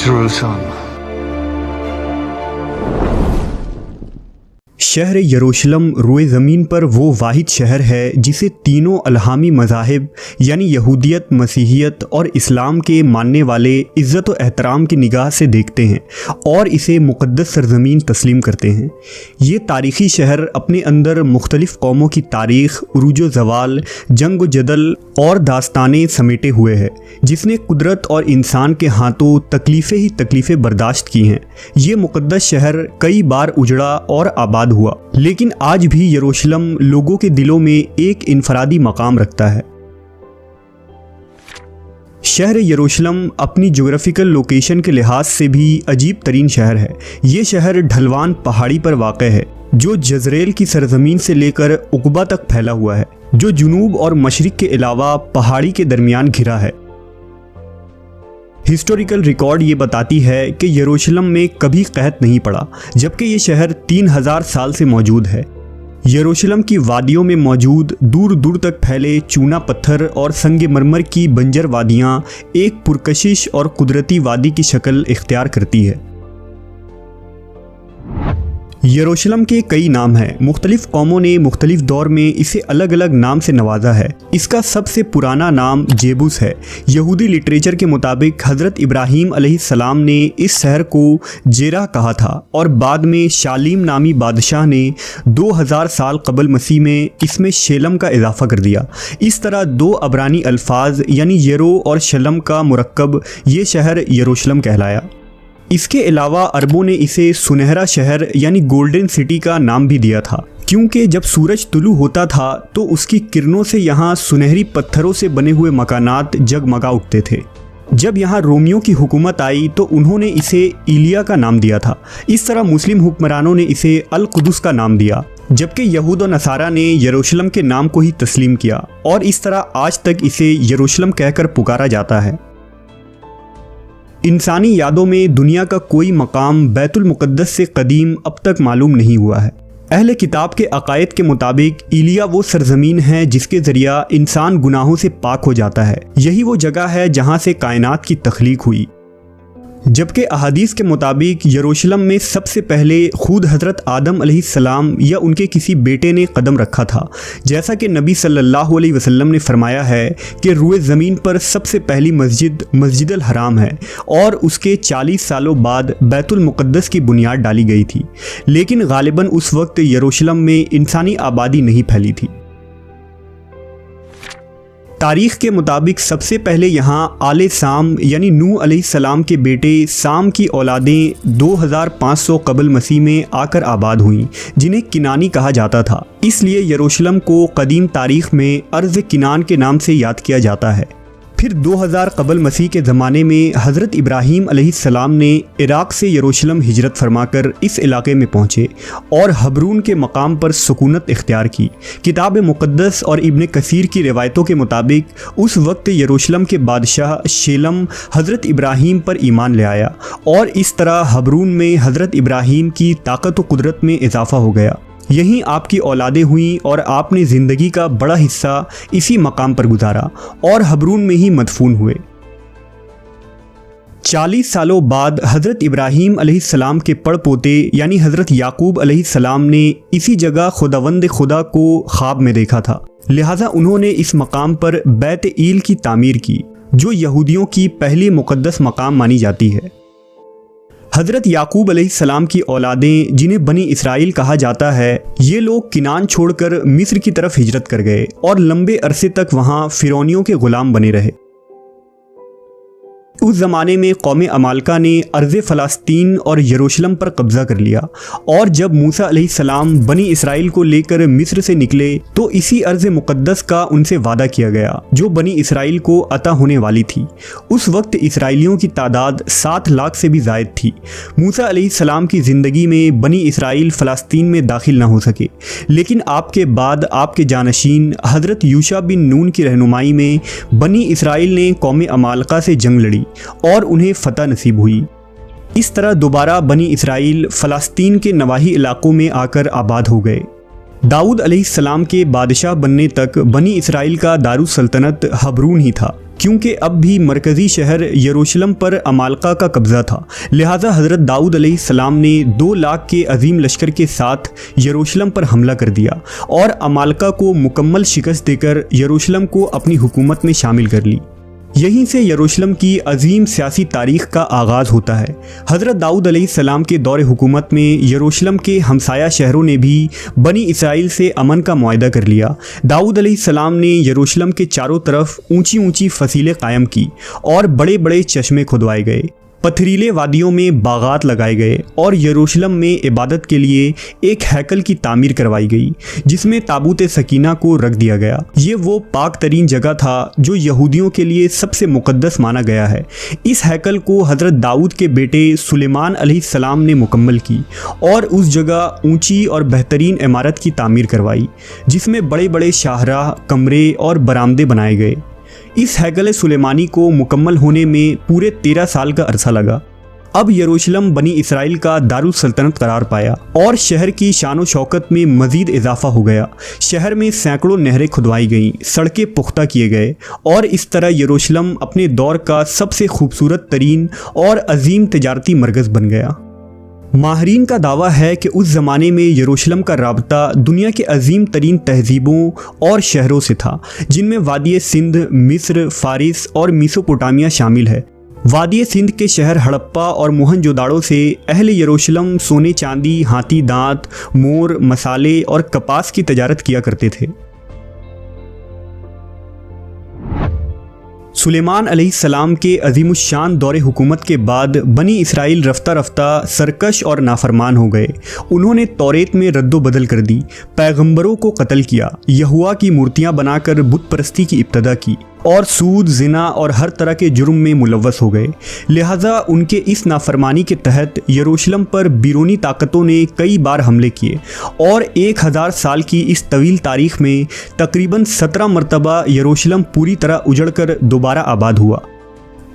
Jerusalem. शहर यरूशलेम रोए ज़मीन पर वो वाहिद शहर है जिसे तीनों अलहामी मज़ाहिब यानी यहूदियत, मसीहियत और इस्लाम के मानने वाले इज़्ज़त व एहतराम की निगाह से देखते हैं और इसे मुक़द्दस सरज़मीन तस्लीम करते हैं। ये तारीख़ी शहर अपने अंदर मुख्तलिफ़ कौमों की तारीख़, उरूज व ज़वाल, जंग व जदल और दास्तानें समेटे हुए है, जिसने कुदरत और इंसान के हाथों तकलीफ़ें ही तकलीफ़ें बर्दाश्त की हैं। ये मुक़द्दस शहर कई बार उजड़ा और आबाद हुआ, लेकिन आज भी यरूशलेम लोगों के दिलों में एक इनफरादी मकाम रखता है। शहर यरूशलेम अपनी ज्योग्राफिकल लोकेशन के लिहाज से भी अजीब तरीन शहर है। ये शहर ढलवान पहाड़ी पर वाक़ है जो जज़रेल की सरजमीन से लेकर उक़बा तक फैला हुआ है, जो जुनूब और मशरिक़ के अलावा पहाड़ी के दरमियान घिरा है। हिस्टोरिकल रिकॉर्ड ये बताती है कि यरूशलेम में कभी कहत नहीं पड़ा, जबकि ये शहर 3000 साल से मौजूद है। यरूशलेम की वादियों में मौजूद दूर दूर तक फैले चूना पत्थर और संगमरमर की बंजर वादियाँ एक पुरकशिश और कुदरती वादी की शक्ल इख्तियार करती है। यरूशलेम के कई नाम हैं। मुख्तलिफ कौमों ने मुख्तलिफ दौर में इसे अलग अलग नाम से नवाजा है। इसका सबसे पुराना नाम जेबूस है। यहूदी लिटरेचर के मुताबिक हज़रत इब्राहीम अलैहिस्सलाम ने इस शहर को जेरा कहा था और बाद में शालीम नामी बादशाह ने 2000 साल कबल मसीह में इसमें शेलम का इजाफा कर दिया। इस तरह दो अबरानी अल्फाज यानी येरो और शलम का मुरक्कब ये शहर यरूशलेम कहलाया। इसके अलावा अरबों ने इसे सुनहरा शहर यानी गोल्डन सिटी का नाम भी दिया था, क्योंकि जब सूरज तुलू होता था तो उसकी किरणों से यहाँ सुनहरी पत्थरों से बने हुए मकानात जगमगा उठते थे। जब यहाँ रोमियों की हुकूमत आई तो उन्होंने इसे इलिया का नाम दिया था। इस तरह मुस्लिम हुक्मरानों ने इसे अल कुदस का नाम दिया, जबकि यहूद और नसारा ने यरूशलेम के नाम को ही तस्लीम किया और इस तरह आज तक इसे यरूशलेम कहकर पुकारा जाता है। इंसानी यादों में दुनिया का कोई मकाम बैतुल मुक़द्दस से कदीम अब तक मालूम नहीं हुआ है। अहले किताब के अकायद के मुताबिक इलिया वो सरजमीन है जिसके ज़रिया इंसान गुनाहों से पाक हो जाता है। यही वो जगह है जहाँ से कायनात की तख्लीक हुई। जबकि अहादीस के मुताबिक यरूशलेम में सबसे पहले खुद हज़रत आदम अलैहिस्सलाम या उनके किसी बेटे ने कदम रखा था। जैसा कि नबी सल्लल्लाहु अलैहि वसल्लम ने फरमाया है कि रुए ज़मीन पर सबसे पहली मस्जिद मस्जिदुल हराम है और उसके 40 सालों बाद बैतुल मुक़द्दस की बुनियाद डाली गई थी, लेकिन गालिबन उस वक्त यरूशलेम में इंसानी आबादी नहीं फैली थी। तारीख़ के मुताबिक सबसे पहले यहाँ आले साम यानी नूह अलैहिस्सलाम के बेटे साम की औलादें 2500 कबल मसीह में आकर आबाद हुईं, जिन्हें किनानी कहा जाता था। इसलिए यरूशलेम को कदीम तारीख़ में अर्ज़ किनान के नाम से याद किया जाता है। फिर 2000 कबल मसीह के ज़माने में हज़रत इब्राहीम अलैहिस्सलाम ने इराक़ से यरूशलेम हिजरत फरमाकर इस इलाके में पहुँचे और हबरून के मकाम पर सुकूनत इख्तियार की। किताब मुक़द्दस और इब्न कसीर की रिवायतों के मुताबिक उस वक्त यरूशलेम के बादशाह शेलम हज़रत इब्राहीम पर ईमान ले आया और इस तरह हबरून में हज़रत इब्राहीम की ताकत व कुदरत में इजाफ़ा हो गया। यहीं आपकी औलादें हुईं और आपने ज़िंदगी का बड़ा हिस्सा इसी मकाम पर गुजारा और हबरून में ही मदफून हुए। 40 सालों बाद हज़रत इब्राहीम अलैहिस्सलाम के पड़पोते यानी हज़रत याकूब अलैहिस्सलाम ने इसी जगह खुदावंद खुदा को ख्वाब में देखा था। लिहाजा उन्होंने इस मकाम पर बैत ईल की तामीर की, जो यहूदियों की पहली मुक़द्दस मकाम मानी जाती है। हज़रत याकूब अलैहिस्सलाम की औलादें, जिन्हें बनी इसराइल कहा जाता है, ये लोग किनान छोड़कर मिस्र की तरफ हिजरत कर गए और लंबे अरसे तक वहाँ फ़िरौनियों के ग़ुलाम बने रहे। उस ज़माने में कौम अमालका ने अर्ज़ फ़लस्तीन और यरूशलेम पर कब्ज़ा कर लिया और जब मूसा अलैहिस्सलाम बनी इसराइल को लेकर मिस्र से निकले तो इसी अर्ज़ मुक़द्दस का उनसे वादा किया गया जो बनी इसराइल को अता होने वाली थी। उस वक्त इसराइलियों की तादाद 7 लाख से भी ज़ायद थी। मूसा अलैहिस्सलाम की ज़िंदगी में बनी इसराइल फ़लस्तीन में दाखिल न हो सके, लेकिन आपके बाद आपके जानशीन हज़रत यूशा बिन नून की रहनुमाई में बनी इसराइल ने कौम अमालका से जंग लड़ी और उन्हें फतह नसीब हुई। इस तरह दोबारा बनी इसराइल फ़लस्तीन के नवाही इलाकों में आकर आबाद हो गए। दाऊद अलैहिस्सलाम के बादशाह बनने तक बनी इसराइल का दारुस सल्तनत हबरून ही था। क्योंकि अब भी मरकज़ी शहर यरूशलेम पर अमालका का कब्ज़ा था। लिहाजा हज़रत दाऊद अलैहिस्सलाम ने 2 लाख के अजीम लश्कर के साथ यरूशलेम पर हमला कर दिया और अमालका को मुकम्मल शिकस्त देकर यरूशलेम को अपनी हुकूमत में शामिल कर ली। यहीं से यरूशलेम की अजीम सियासी तारीख़ का आगाज़ होता है। हज़रत दाऊद अलैहिस्सलाम के दौर हुकूमत में यरूशलेम के हमसाया शहरों ने भी बनी इसराइल से अमन का मुआहदा कर लिया। दाऊद अलैहिस्सलाम ने यरूशलेम के चारों तरफ ऊंची ऊंची फसीलें कायम की और बड़े बड़े चश्मे खुदवाए गए, पथरीले वादियों में बागात लगाए गए और यरूशलेम में इबादत के लिए एक हैकल की तामीर करवाई गई जिसमें ताबूत सकीना को रख दिया गया। ये वो पाक तरीन जगह था जो यहूदियों के लिए सबसे मुक़द्दस माना गया है। इस हैकल को हज़रत दाऊद के बेटे सुलेमान अलैहिस्सलाम ने मुकम्मल की और उस जगह ऊंची और बेहतरीन इमारत की तामीर करवाई जिसमें बड़े बड़े शाहराह, कमरे और बरामदे बनाए गए। इस हैकल सुलेमानी को मुकम्मल होने में पूरे 13 साल का अरसा लगा। अब यरूशलेम बनी इसराइल का दारुल सल्तनत करार पाया और शहर की शान व शौकत में मज़ीद इजाफा हो गया। शहर में सैकड़ों नहरें खुदवाई गईं, सड़कें पुख्ता किए गए और इस तरह यरूशलेम अपने दौर का सबसे खूबसूरत तरीन और अजीम तिजारती मरकज़ बन गया। माहरीन का दावा है कि उस ज़माने में यरूशलेम का राबता दुनिया के अजीम तरीन तहजीबों और शहरों से था, जिनमें वादी सिंध, मिस्र, फारिस और मेसोपोटामिया शामिल है। वादी सिंध के शहर हड़प्पा और मोहनजोदाड़ो से अहले यरूशलेम सोने, चांदी, हाथी दांत, मोर, मसाले और कपास की तजारत किया करते थे। सुलेमान अलैहिस्सलाम के अज़ीमुश्शान दौरे हुकूमत के बाद बनी इसराइल रफ्ता रफ्ता सरकश और नाफरमान हो गए। उन्होंने तौरेत में रद्दो बदल कर दी, पैगंबरों को कत्ल किया, यहुआ की मूर्तियां बनाकर बुत परस्ती की इब्तदा की और सूद, जिना और हर तरह के जुर्म में मुलव्वस हो गए। लिहाजा उनके इस नाफरमानी के तहत यरूशलेम पर बिरूनी ताकतों ने कई बार हमले किए और 1000 साल की इस तवील तारीख में तकरीबन 17 मरतबा यरूशलेम पूरी तरह उजड़कर दोबारा आबाद हुआ।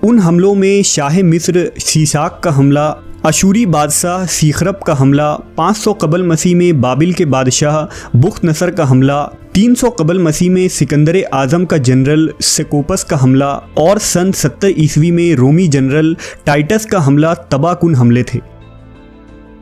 उन हमलों में शाह मिस्र शीशाक का हमला, अशूरी बादशाह सीखरब का हमला, 500 कबल मसीह में बाबिल के बादशाह बुख्त नसर का हमला, 300 कबल मसीह में सिकंदर आज़म का जनरल सेकोपस का हमला और सन 70 ईस्वी में रोमी जनरल टाइटस का हमला तबाहकुन हमले थे।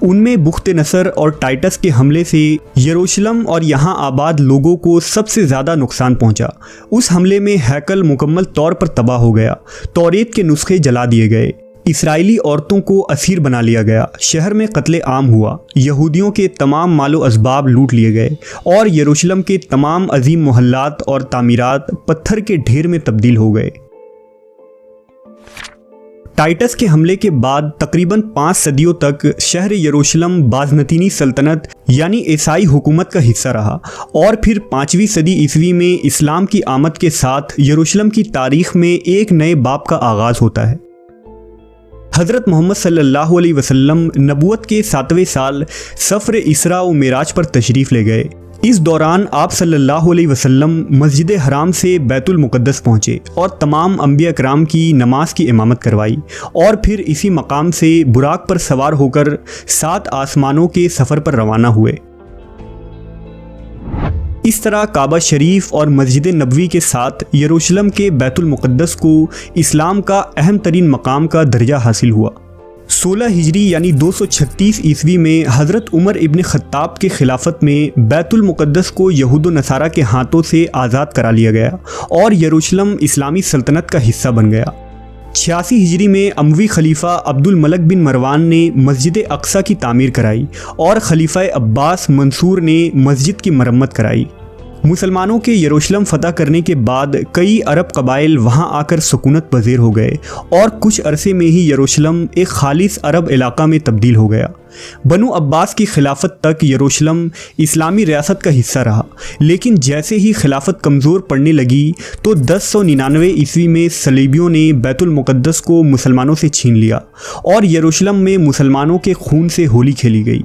उनमें बुख्त नसर और टाइटस के हमले से यरूशलेम और यहाँ आबाद लोगों को सबसे ज़्यादा नुकसान पहुँचा। उस हमले में हैकल मुकम्मल तौर पर तबाह हो गया, तौरेत के नुस्खे जला दिए गए, इसराइली औरतों को असीर बना लिया गया, शहर में कत्ले आम हुआ, यहूदियों के तमाम मालो असबाब लूट लिए गए और यरूशलेम के तमाम अजीम मोहल्लात और तामीरात पत्थर के ढेर में तब्दील हो गए। टाइटस के हमले के बाद तकरीबन 5 सदियों तक शहर यरूशलेम बाज़नतीनी सल्तनत यानी ईसाई हुकूमत का हिस्सा रहा और फिर 5वीं सदी ईस्वी में इस्लाम की आमद के साथ यरूशलेम की तारीख में एक नए बाब का आगाज़ होता है। हज़रत मोहम्मद सल्लल्लाहु अलैहि वसल्लम नबूवत के 7वें साल सफ़र इसरा व मिराज पर तशरीफ़ ले गए। इस दौरान आप सल्लल्लाहु अलैहि वसल्लम मस्जिद हराम से बैतुल मुक़द्दस पहुँचे और तमाम अंबिया कराम की नमाज की इमामत करवाई और फिर इसी मकाम से बुराक पर सवार होकर 7 आसमानों के सफ़र पर रवाना हुए। इस तरह काबा शरीफ और मस्जिद नबवी के साथ यरूशलेम के बैतुल मुक़द्दस को इस्लाम का अहम तरीन मकाम का दर्जा हासिल हुआ। 16 हिजरी यानी 236 ईस्वी में हज़रत उमर इब्न ख़त्ताब के खिलाफत में बैतुल मुक़द्दस को यहूद व नसारा के हाथों से आज़ाद करा लिया गया और यरूशलेम इस्लामी सल्तनत का हिस्सा बन गया। 86 हिजरी में अमवी खलीफा अब्दुल मलक बिन मरवान ने मस्जिद अक्सा की तामीर कराई और खलीफा अब्बास मंसूर ने मस्जिद की मरम्मत कराई। मुसलमानों के यरूशलेम फ़तह करने के बाद कई अरब कबाइल वहां आकर सुकूनत पज़ीर हो गए और कुछ अरसे में ही यरूशलेम एक खालिस अरब इलाका में तब्दील हो गया। बनु अब्बास की खिलाफत तक यरूशलेम इस्लामी रियासत का हिस्सा रहा, लेकिन जैसे ही खिलाफत कमज़ोर पड़ने लगी तो 1099 ईस्वी में सलीबियों ने बैतुल मुक़द्दस को मुसलमानों से छीन लिया और यरूशलेम में मुसलमानों के खून से होली खेली गई।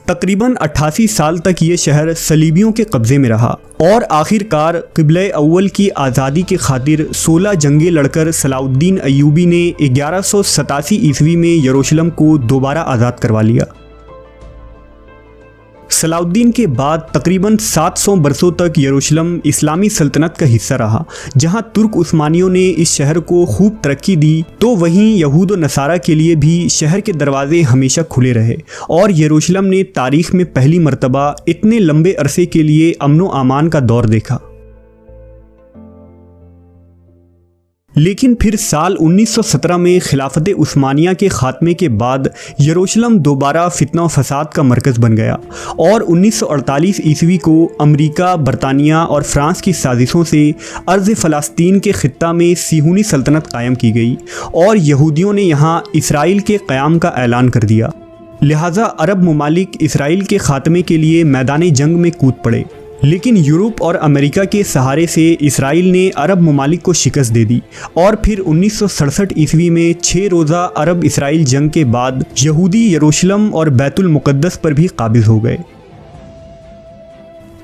तकरीबन 88 साल तक ये शहर सलीबियों के कब्ज़े में रहा और आखिरकार क़िबला अव्वल की आज़ादी के खातिर 16 जंगें लड़कर सलाउद्दीन अय्यूबी ने 1187 ईस्वी में यरूशलेम को दोबारा आज़ाद करवा लिया। सलाउद्दीन के बाद तकरीबन 700 बरसों तक यरूशलेम इस्लामी सल्तनत का हिस्सा रहा। जहां तुर्क उस्मानियों ने इस शहर को खूब तरक्की दी, तो वहीं यहूद व नसारा के लिए भी शहर के दरवाजे हमेशा खुले रहे और यरूशलेम ने तारीख में पहली मर्तबा इतने लंबे अरसे के लिए अमन व अमान का दौर देखा। लेकिन फिर साल 1917 में खिलाफत उस्मानिया के ख़ात्मे के बाद यरूशलेम दोबारा फितना व फसाद का मरकज़ बन गया और 1948 ईस्वी को अमेरिका, बरतानिया और फ्रांस की साजिशों से अर्ज़ फ़लस्तीन के ख़ित्ता में सिहूनी सल्तनत कायम की गई और यहूदियों ने यहाँ इसराइल के क़याम का ऐलान कर दिया। लिहाजा अरब ममालिक इसराइल के ख़ात्मे के लिए मैदान जंग में कूद पड़े। लेकिन यूरोप और अमेरिका के सहारे से इसराइल ने अरब ममालिक को शिकस्त दे दी और फिर 1967 ईस्वी में 6 रोज़ा अरब इसराइल जंग के बाद यहूदी यरूशलेम और बैतुल मुक़द्दस पर भी काबिज़ हो गए।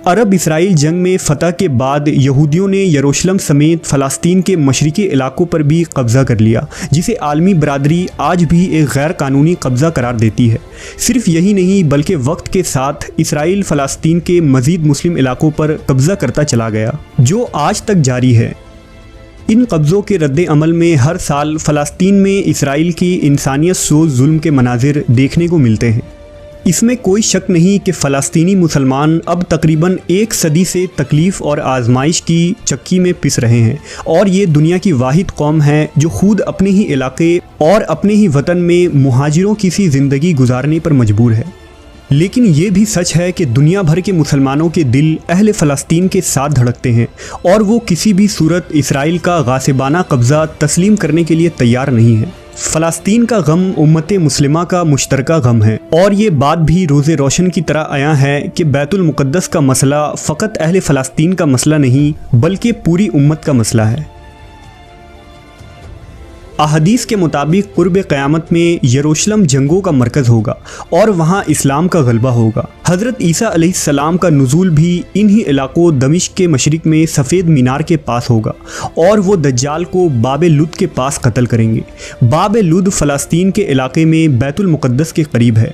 अरब इसराइल जंग में फ़तह के बाद यहूदियों ने यरूशलेम समेत फ़लस्तीन के मशरिकी इलाकों पर भी कब्ज़ा कर लिया, जिसे आलमी बरादरी आज भी एक गैर कानूनी कब्ज़ा करार देती है। सिर्फ यही नहीं बल्कि वक्त के साथ इसराइल फ़लस्तीन के मज़ीद मुस्लिम इलाकों पर कब्ज़ा करता चला गया, जो आज तक जारी है। इन कब्ज़ों के रद्द अमल में हर साल फ़लस्तीन में इसराइल की इंसानियत सोज़ जुल्म के मनाजिर देखने को मिलते हैं। इसमें कोई शक नहीं कि फ़लस्तीनी मुसलमान अब तकरीबन 1 सदी से तकलीफ़ और आजमाइश की चक्की में पिस रहे हैं और ये दुनिया की वाहिद कौम है जो खुद अपने ही इलाके और अपने ही वतन में मुहाजिरों की सी ज़िंदगी गुजारने पर मजबूर है। लेकिन ये भी सच है कि दुनिया भर के मुसलमानों के दिल अहले फ़लस्तीन के साथ धड़कते हैं और वो किसी भी सूरत इसराइल का गासिबाना कब्ज़ा तस्लीम करने के लिए तैयार नहीं है। फ़लस्तीन का गम उम्मत मुस्लिमा का मुश्तरका गम है और ये बात भी रोज़े रोशन की तरह आया है कि बैतुल मुक़द्दस का मसला फ़कत अहले फ़लस्तीन का मसला नहीं बल्कि पूरी उम्मत का मसला है। अहदीस के मुताबिक कुर्ब क़यामत में यरूशलेम जंगों का मरकज़ होगा और वहाँ इस्लाम का गलबा होगा। हज़रत ईसा अलैहिस्सलाम का नुज़ूल भी इन्हीं इलाक़ों दमिश्क के मशरिक़ में सफ़ेद मीनार के पास होगा और वो दज्जाल को बाब लुद के पास कत्ल करेंगे। बाब लुद फ़लस्तीन के इलाक़े में बैतुल मुक़द्दस के करीब है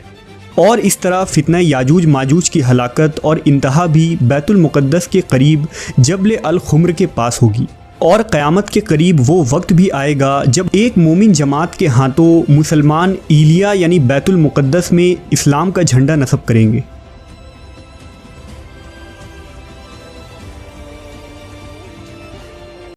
और इस तरह फितना याजूज माजूज की हलाकत और इंतहा भी बैतुल मुक़द्दस के करीब जबल अल खुम्र के पास होगी। और क़यामत के करीब वो वक्त भी आएगा जब एक मोमिन जमात के हाथों मुसलमान ईलिया यानी बैतुल मुक़द्दस में इस्लाम का झंडा नस्ब करेंगे।